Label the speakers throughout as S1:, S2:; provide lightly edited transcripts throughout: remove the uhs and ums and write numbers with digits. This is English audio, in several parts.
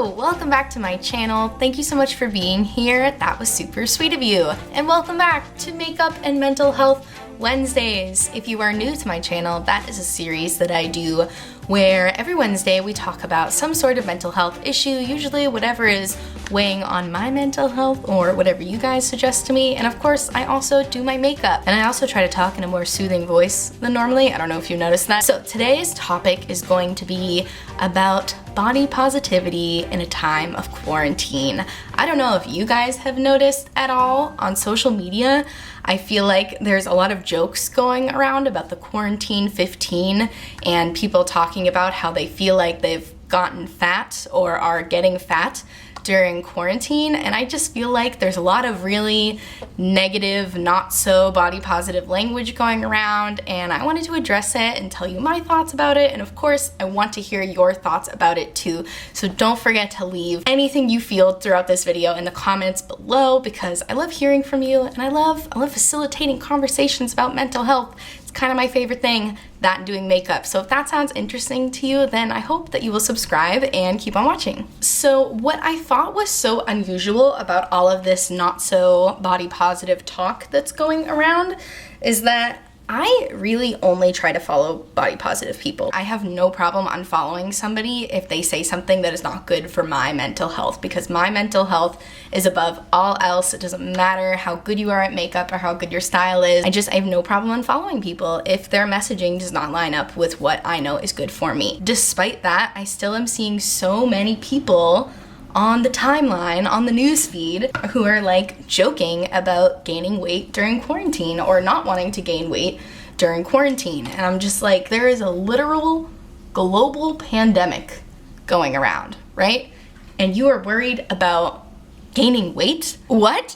S1: Hello, welcome back to my channel. Thank you so much for being here. That was super sweet of you. And welcome back to Makeup and Mental Health Wednesdays. If you are new to my channel, that is a series that I do where every Wednesday we talk about some sort of mental health issue, usually whatever is weighing on my mental health or whatever you guys suggest to me. And of course, I also do my makeup. And I also try to talk in a more soothing voice than normally. I don't know if you noticed that. So today's topic is going to be about body positivity in a time of quarantine. I don't know if you guys have noticed at all on social media. I feel like there's a lot of jokes going around about the quarantine 15 and people talking about how they feel like they've gotten fat or are getting fat during quarantine, and I just feel like there's a lot of really negative, not so body positive language going around, and I wanted to address it and tell you my thoughts about it, and of course I want to hear your thoughts about it too, so don't forget to leave anything you feel throughout this video in the comments below, because I love hearing from you, and I love facilitating conversations about mental health. Kind of my favorite thing, that and doing makeup. So if that sounds interesting to you, then I hope that you will subscribe and keep on watching. So what I thought was so unusual about all of this not so body positive talk that's going around is that I really only try to follow body positive people. I have no problem unfollowing somebody if they say something that is not good for my mental health, because my mental health is above all else. It doesn't matter how good you are at makeup or how good your style is. I have no problem unfollowing people if their messaging does not line up with what I know is good for me. Despite that, I still am seeing so many people on the timeline, on the news feed, who are like joking about gaining weight during quarantine or not wanting to gain weight during quarantine. And I'm just like, there is a literal global pandemic going around, right? And you are worried about gaining weight? What?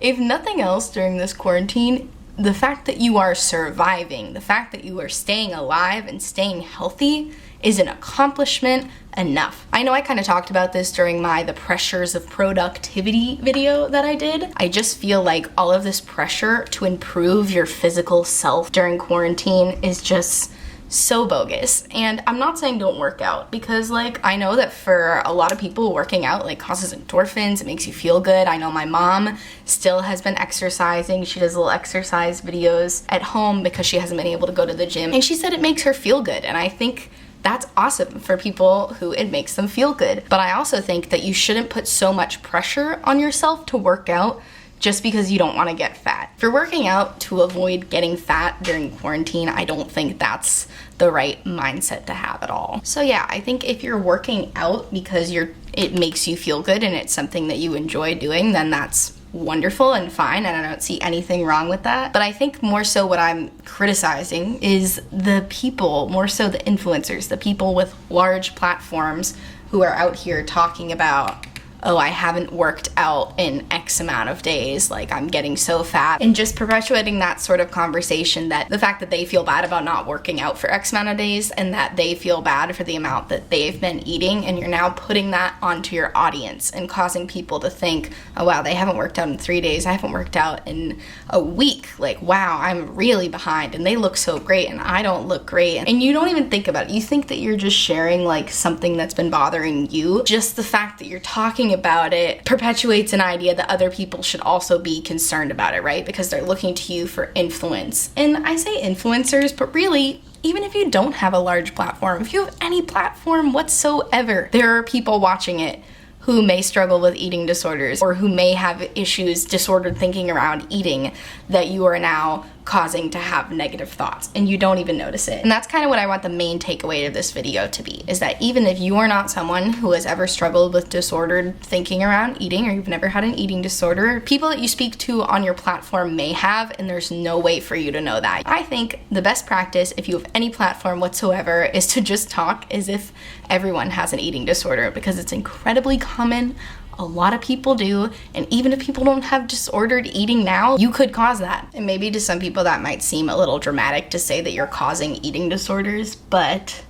S1: If nothing else during this quarantine, the fact that you are surviving, the fact that you are staying alive and staying healthy is an accomplishment enough. I know I kind of talked about this during the pressures of productivity video that I did. I just feel like all of this pressure to improve your physical self during quarantine is just so bogus. And I'm not saying don't work out, because I know that for a lot of people working out causes endorphins, it makes you feel good. I know my mom still has been exercising. She does little exercise videos at home because she hasn't been able to go to the gym, and she said it makes her feel good, and I think that's awesome for people who it makes them feel good. But I also think that you shouldn't put so much pressure on yourself to work out just because you don't want to get fat. If you're working out to avoid getting fat during quarantine, I don't think that's the right mindset to have at all. So yeah, I think if you're working out because it makes you feel good and it's something that you enjoy doing, then that's wonderful and fine, and I don't see anything wrong with that. But I think more so what I'm criticizing is the people, more so the influencers, the people with large platforms who are out here talking about, oh, I haven't worked out in X amount of days, I'm getting so fat, and just perpetuating that sort of conversation, that the fact that they feel bad about not working out for X amount of days and that they feel bad for the amount that they've been eating, and you're now putting that onto your audience and causing people to think, oh wow, they haven't worked out in 3 days, I haven't worked out in a week, wow, I'm really behind and they look so great and I don't look great. And you don't even think about it. You think that you're just sharing something that's been bothering you. Just the fact that you're talking about it perpetuates an idea that other people should also be concerned about it, right? Because they're looking to you for influence. And I say influencers, but really, even if you don't have a large platform, if you have any platform whatsoever, there are people watching it who may struggle with eating disorders or who may have issues, disordered thinking around eating, that you are now causing to have negative thoughts and you don't even notice it. And that's kind of what I want the main takeaway of this video to be, is that even if you are not someone who has ever struggled with disordered thinking around eating, or you've never had an eating disorder, people that you speak to on your platform may have, and there's no way for you to know that. I think the best practice, if you have any platform whatsoever, is to just talk as if everyone has an eating disorder, because it's incredibly common. A lot of people do, and even if people don't have disordered eating now, you could cause that. And maybe to some people that might seem a little dramatic to say that you're causing eating disorders, but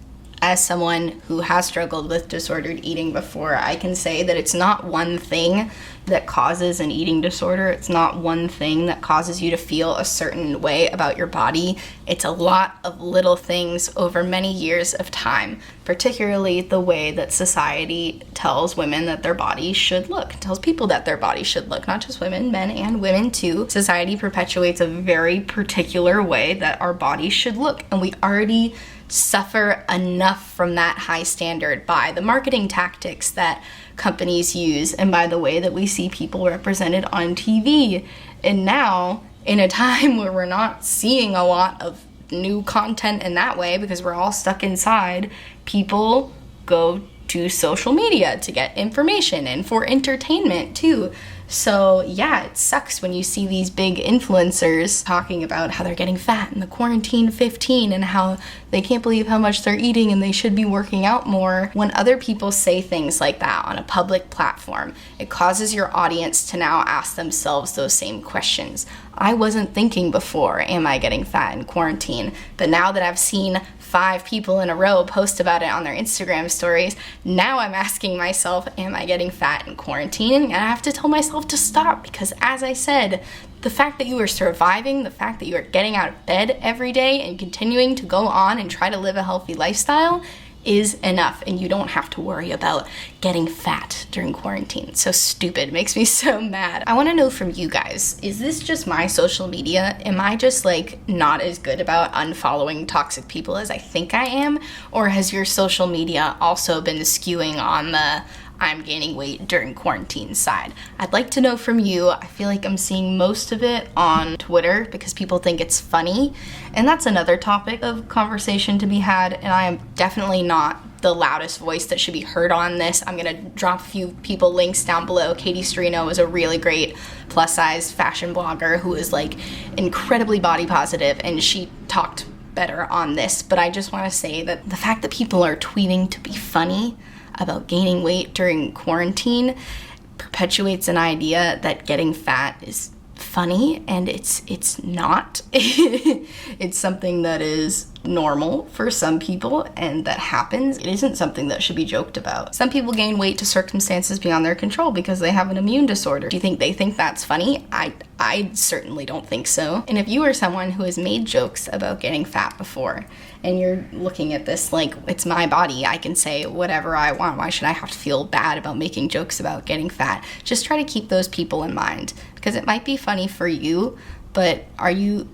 S1: As someone who has struggled with disordered eating before, I can say that it's not one thing that causes an eating disorder. It's not one thing that causes you to feel a certain way about your body. It's a lot of little things over many years of time, particularly the way that society tells women that their bodies should look, tells people that their bodies should look, not just women, men and women too. Society perpetuates a very particular way that our bodies should look, and we already suffer enough from that high standard by the marketing tactics that companies use and by the way that we see people represented on TV. And now, in a time where we're not seeing a lot of new content in that way because we're all stuck inside, people go to social media to get information and for entertainment too. So yeah, it sucks when you see these big influencers talking about how they're getting fat in the quarantine 15 and how they can't believe how much they're eating and they should be working out more. When other people say things like that on a public platform, it causes your audience to now ask themselves those same questions. I wasn't thinking before, am I getting fat in quarantine? But now that I've seen 5 people in a row post about it on their Instagram stories, now I'm asking myself, am I getting fat in quarantine? And I have to tell myself to stop, because as I said, the fact that you are surviving, the fact that you are getting out of bed every day and continuing to go on and try to live a healthy lifestyle is enough, and you don't have to worry about getting fat during quarantine. It's so stupid. It makes me so mad. I want to know from you guys, is this just my social media? Am I just like not as good about unfollowing toxic people as I think I am? Or has your social media also been skewing on the I'm gaining weight during quarantine side? I'd like to know from you. I feel like I'm seeing most of it on Twitter because people think it's funny, and that's another topic of conversation to be had, and I am definitely not the loudest voice that should be heard on this. I'm gonna drop a few people links down below. Katie Sturino is a really great plus size fashion blogger who is like incredibly body positive, and she talked better on this, but I just want to say that the fact that people are tweeting to be funny about gaining weight during quarantine perpetuates an idea that getting fat is funny, and it's not. It's something that is normal for some people and that happens. It isn't something that should be joked about. Some people gain weight to circumstances beyond their control because they have an immune disorder. Do you think they think that's funny? I certainly don't think so. And if you are someone who has made jokes about getting fat before, and you're looking at this like, it's my body, I can say whatever I want, why should I have to feel bad about making jokes about getting fat? Just try to keep those people in mind, because it might be funny for you, but are you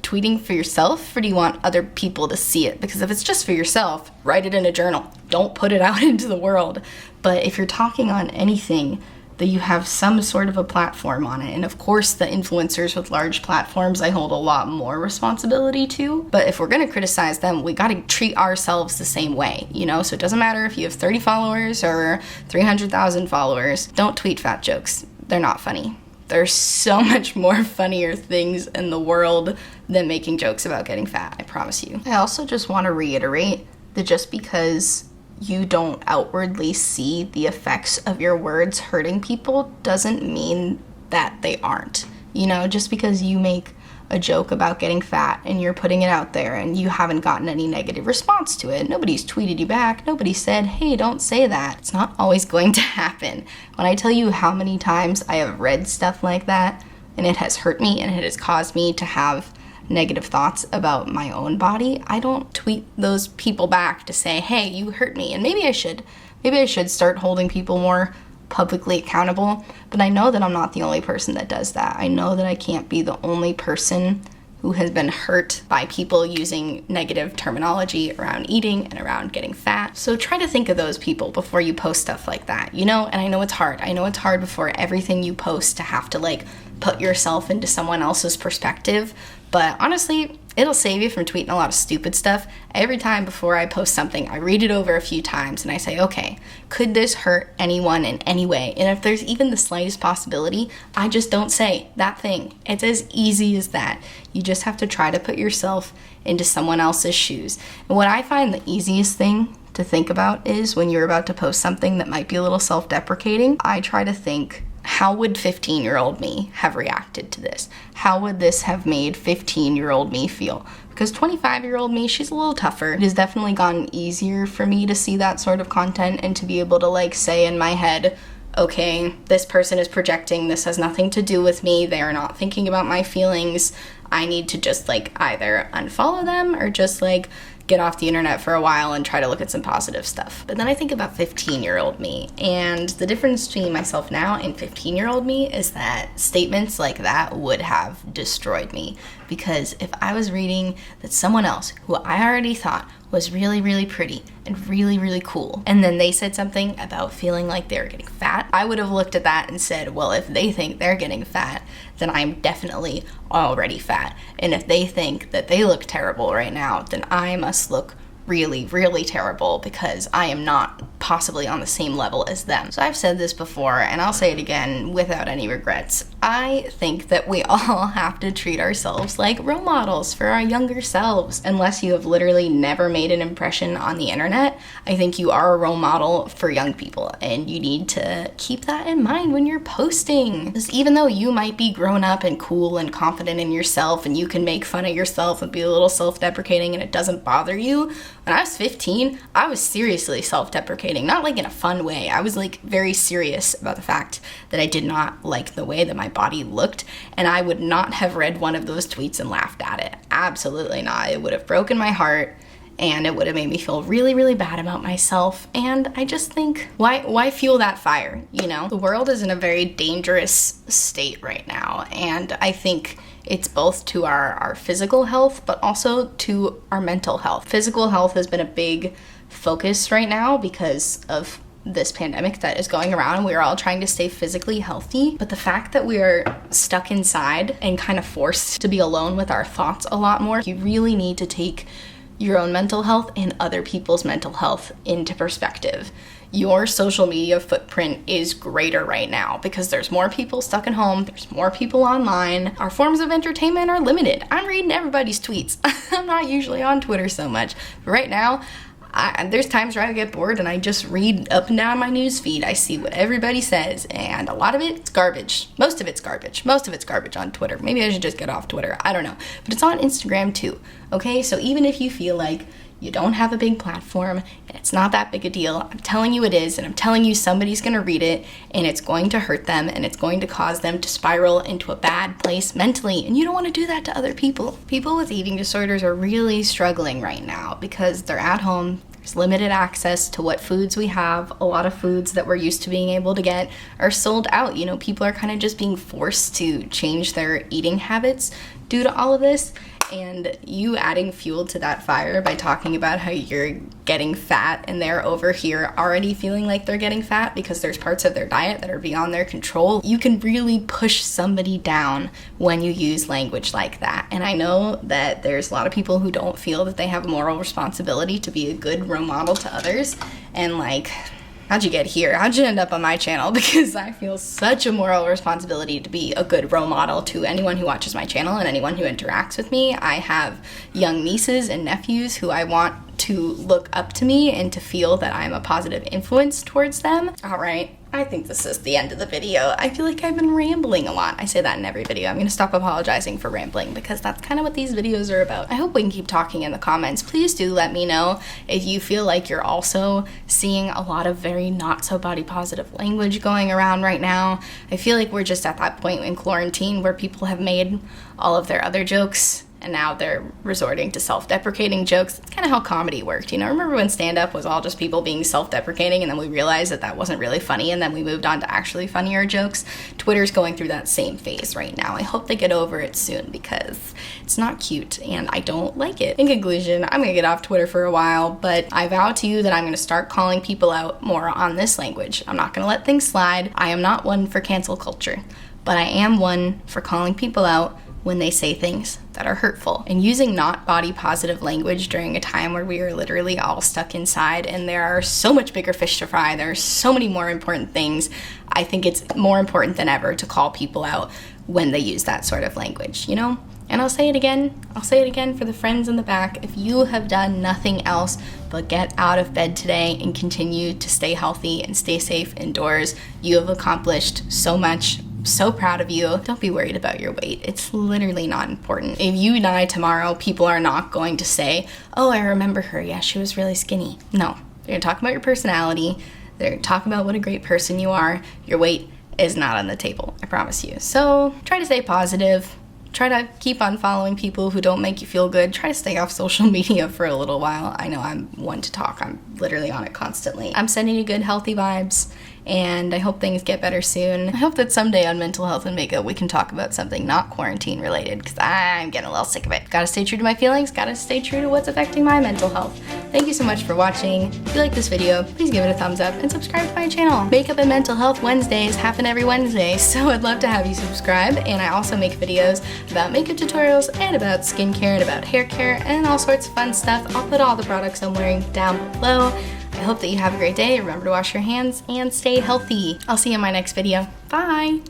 S1: tweeting for yourself, or do you want other people to see it? Because if it's just for yourself, write it in a journal. Don't put it out into the world. But if you're talking on anything that you have some sort of a platform on it, and of course the influencers with large platforms I hold a lot more responsibility to, but if we're gonna criticize them, we gotta treat ourselves the same way, you know? So it doesn't matter if you have 30 followers or 300,000 followers, don't tweet fat jokes. They're not funny. There's so much more funnier things in the world than making jokes about getting fat, I promise you. I also just want to reiterate that just because you don't outwardly see the effects of your words hurting people doesn't mean that they aren't. You know, just because you make a joke about getting fat and you're putting it out there and you haven't gotten any negative response to it, nobody's tweeted you back, nobody said, hey, don't say that. It's not always going to happen. When I tell you how many times I have read stuff like that and it has hurt me and it has caused me to have negative thoughts about my own body, I don't tweet those people back to say, hey, you hurt me. And maybe I should start holding people more publicly accountable, but I know that I'm not the only person that does that. I know that I can't be the only person who has been hurt by people using negative terminology around eating and around getting fat. So try to think of those people before you post stuff like that, you know? And I know it's hard. I know it's hard before everything you post to have to like put yourself into someone else's perspective, but honestly, it'll save you from tweeting a lot of stupid stuff. Every time before I post something, I read it over a few times and I say, okay, could this hurt anyone in any way? And if there's even the slightest possibility, I just don't say that thing. It's as easy as that. You just have to try to put yourself into someone else's shoes. And what I find the easiest thing to think about is when you're about to post something that might be a little self-deprecating, I try to think, how would 15-year-old me have reacted to this? How would this have made 15-year-old me feel? because 25-year-old me, she's a little tougher. It has definitely gotten easier for me to see that sort of content and to be able to like say in my head, okay, this person is projecting, this has nothing to do with me, they are not thinking about my feelings, I need to just like either unfollow them or just like get off the internet for a while and try to look at some positive stuff. But then I think about 15-year-old me, and the difference between myself now and 15-year-old me is that statements like that would have destroyed me, because if I was reading that someone else who I already thought was really, really pretty and really, really cool, and then they said something about feeling like they were getting fat, I would have looked at that and said, well, if they think they're getting fat, then I'm definitely already fat. And if they think that they look terrible right now, then I must look really, really terrible because I am not possibly on the same level as them. So I've said this before, and I'll say it again without any regrets. I think that we all have to treat ourselves like role models for our younger selves. Unless you have literally never made an impression on the internet, I think you are a role model for young people, and you need to keep that in mind when you're posting. Because even though you might be grown up and cool and confident in yourself, and you can make fun of yourself and be a little self-deprecating and it doesn't bother you, when I was 15, I was seriously self-deprecating, not like in a fun way. I was like very serious about the fact that I did not like the way that my body looked, and I would not have read one of those tweets and laughed at it. Absolutely not. It would have broken my heart, and it would have made me feel really, really bad about myself. And I just think, why fuel that fire, you know? The world is in a very dangerous state right now, and I think it's both to our physical health, but also to our mental health. Physical health has been a big focus right now because of this pandemic that is going around, and we're all trying to stay physically healthy. But the fact that we are stuck inside and kind of forced to be alone with our thoughts a lot more, you really need to take your own mental health and other people's mental health into perspective. Your social media footprint is greater right now because there's more people stuck at home, there's more people online. Our forms of entertainment are limited. I'm reading everybody's tweets. I'm not usually on Twitter so much, but right now, there's times where I get bored and I just read up and down my news feed. I see what everybody says, and a lot of it's garbage. Most of it's garbage. Most of it's garbage on Twitter. Maybe I should just get off Twitter. I don't know. But it's on Instagram too, okay? So even if you feel like you don't have a big platform and it's not that big a deal, I'm telling you it is, and I'm telling you somebody's gonna read it and it's going to hurt them and it's going to cause them to spiral into a bad place mentally, and you don't want to do that to other people. People with eating disorders are really struggling right now because they're at home. There's limited access to what foods we have. A lot of foods that we're used to being able to get are sold out. You know, people are kind of just being forced to change their eating habits due to all of this. And you adding fuel to that fire by talking about how you're getting fat and they're over here already feeling like they're getting fat because there's parts of their diet that are beyond their control, you can really push somebody down when you use language like that. And I know that there's a lot of people who don't feel that they have a moral responsibility to be a good role model to others. And like, how'd you get here? How'd you end up on my channel? Because I feel such a moral responsibility to be a good role model to anyone who watches my channel and anyone who interacts with me. I have young nieces and nephews who I want to look up to me and to feel that I'm a positive influence towards them. All right, I think this is the end of the video. I feel like I've been rambling a lot. I say that in every video. I'm gonna stop apologizing for rambling because that's kind of what these videos are about. I hope we can keep talking in the comments. Please do let me know if you feel like you're also seeing a lot of very not so body positive language going around right now. I feel like we're just at that point in quarantine where people have made all of their other jokes and now they're resorting to self-deprecating jokes. It's kind of how comedy worked, you know? Remember when stand-up was all just people being self-deprecating and then we realized that that wasn't really funny and then we moved on to actually funnier jokes? Twitter's going through that same phase right now. I hope they get over it soon because it's not cute and I don't like it. In conclusion, I'm gonna get off Twitter for a while, but I vow to you that I'm gonna start calling people out more on this language. I'm not gonna let things slide. I am not one for cancel culture, but I am one for calling people out when they say things that are hurtful. And using not body positive language during a time where we are literally all stuck inside and there are so much bigger fish to fry, there are so many more important things, I think it's more important than ever to call people out when they use that sort of language, you know? And I'll say it again for the friends in the back. If you have done nothing else but get out of bed today and continue to stay healthy and stay safe indoors, you have accomplished so much so proud of you. Don't be worried about your weight. It's literally not important. If you die tomorrow, people are not going to say, oh, I remember her. Yeah, she was really skinny. No, they're gonna talk about your personality. They're gonna talk about what a great person you are. Your weight is not on the table, I promise you. So try to stay positive. Try to keep on following people who don't make you feel good. Try to stay off social media for a little while. I know I'm one to talk. I'm literally on it constantly. I'm sending you good, healthy vibes, and I hope things get better soon. I hope that someday on mental health and makeup we can talk about something not quarantine related, because I'm getting a little sick of it. Gotta stay true to my feelings, gotta stay true to what's affecting my mental health. Thank you so much for watching. If you like this video, please give it a thumbs up and subscribe to my channel. Makeup and Mental Health Wednesdays happen every Wednesday, so I'd love to have you subscribe. And I also make videos about makeup tutorials and about skincare and about hair care and all sorts of fun stuff. I'll put all the products I'm wearing down below. I hope that you have a great day. Remember to wash your hands and stay healthy. I'll see you in my next video. Bye!